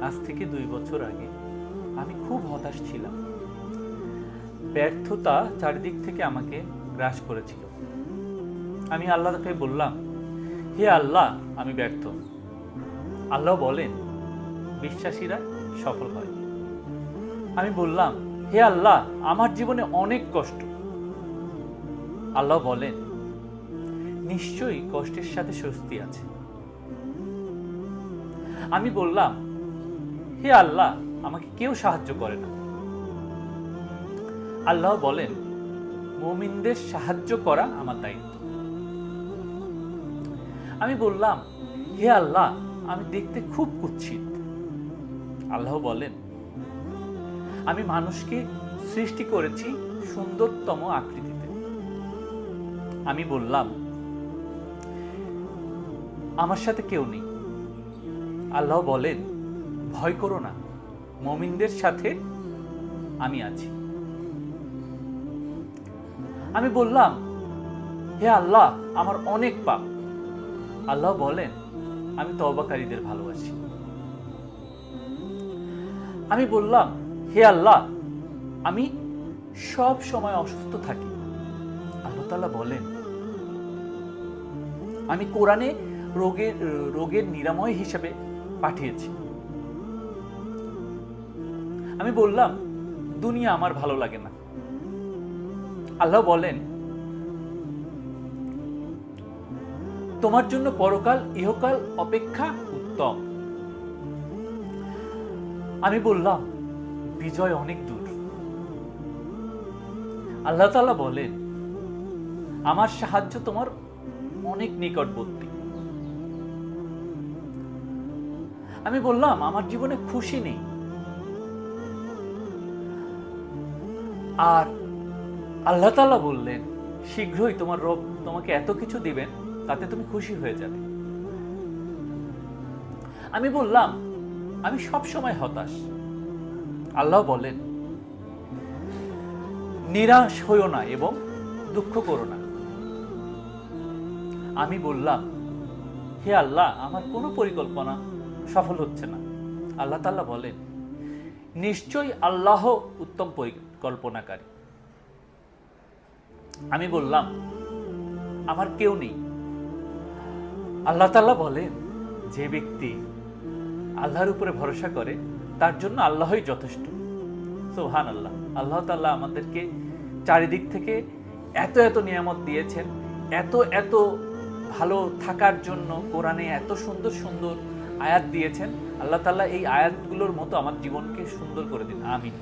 আজ থেকে 2 বছর আগে আমি খুব হতাশ ছিলাম। ব্যর্থতা চারিদিক থেকে আমাকে গ্রাস করেছিল। আমি আল্লাহকে বললাম, হে আল্লাহ, আমি ব্যর্থ। আল্লাহ বলেন, বিশ্বাসীরা সফল হয়। আমি বললাম, হে আল্লাহ, আমার জীবনে অনেক কষ্ট। আল্লাহ বলেন, নিশ্চয়ই কষ্টের সাথে স্বস্তি আছে। আমি বললাম, হে আল্লাহ, আমাকে কেউ সাহায্য করে না। আল্লাহ বলেন, মুমিনদের সাহায্য করা আমার দায়িত্ব। আমি বললাম, হে আল্লাহ, আমি দেখতে খুব কুৎসিত। আল্লাহ বলেন, আমি মানুষকে সৃষ্টি করেছি সুন্দরতম আকৃতিতে। আমি বললাম, আমার সাথে কেউ নেই। আল্লাহ বলেন, ভয় করো না, মুমিনদের সাথে আমি আছি। আমি বললাম, হে আল্লাহ, আমার অনেক পাপ। আল্লাহ বলেন, আমি তওবাকারীদের ভালোবাসি। আমি বললাম, হে আল্লাহ, আমি সব সময় অসুস্থ থাকি। আল্লাহ তাআলা বলেন, আমি কোরআনে রোগের নিরাময় হিসেবে পাঠিয়েছি। আমি বললাম, দুনিয়া আমার ভালো লাগে না। আল্লাহ বলেন, তোমার জন্য পরকাল ইহকাল অপেক্ষা উত্তম। আমি বললাম, বিজয় অনেক দূর। আল্লাহ তাআলা বলেন, আমার সাহায্য তোমার অনেক নিকটবর্তী। আমি বললাম, আমার জীবনে খুশি নেই। আর আল্লাহ তাআলা বললেন, শীঘ্রই তোমার রব তোমাকে এত কিছু দিবেন, তাতে তুমি খুশি হয়ে যাবে। আমি বললাম, আমি সব সময় হতাশ। আল্লাহ বলেন, নিরাশ হইও না এবং দুঃখ করো না। আমি বললাম, হে আল্লাহ, আমার কোনো পরিকল্পনা সফল হচ্ছে না। আল্লাহ তাআলা বলেন, নিশ্চয়ই আল্লাহ উত্তম পরিকল্পনাকারী। আমি বললাম, আমার কেউ নেই। আল্লাহ তাআলা বলেন, যে ব্যক্তি আল্লাহর উপরে ভরসা করে তার জন্য আল্লাহই যথেষ্ট। সুবহানাল্লাহ। আল্লাহ তাআলা আমাদেরকে চারিদিক থেকে এত এত নিয়ামত দিয়েছেন, এত এত ভালো থাকার জন্য কোরআনে এত সুন্দর সুন্দর আয়াত দিয়েছেন। আল্লাহ তাআলা এই আয়াতগুলোর মতো আমার জীবনকে সুন্দর করে দিন। আমিন।